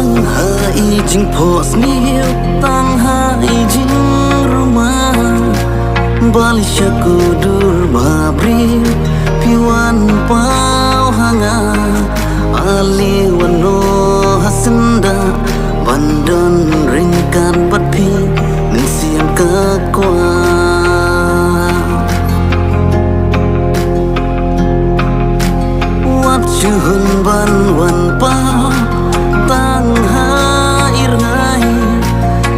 Tang hai jing pos niu tang hai jing rumah bali syakudur babri piwan pau hanga ali wano hasenda bandon ringkan batpi mensiam kakwa wat juhun ban wan pa tang hai rai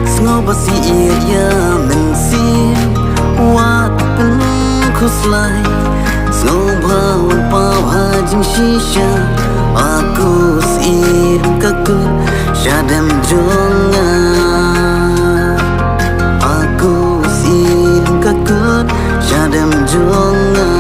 sngo basi ya mensiam wat pen kuslai sngo bawan pau hajing shisha aku sim kaku syadam jonga aku sim kaku syadam jonga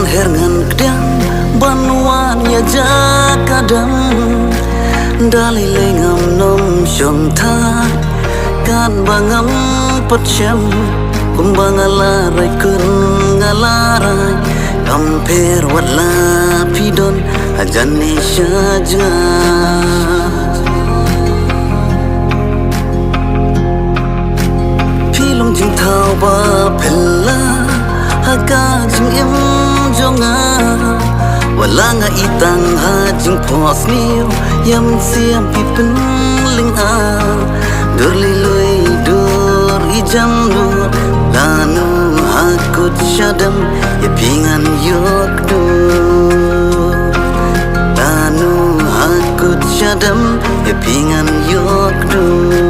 Herngan kedang banwan ya jakadam dali lengam nom syong thai kan bangam patsyam kumbangalarai kun ngalarai kamper wala pidon ajani syaja pilong jing thau ba phella haga jing im jonga wala nga itang hajing pos niyo yam siam pipin ling a dur lilui dur ijam dur lanu hakut syadam ya pingan yok dur lanu hakut syadam ya pingan yok dur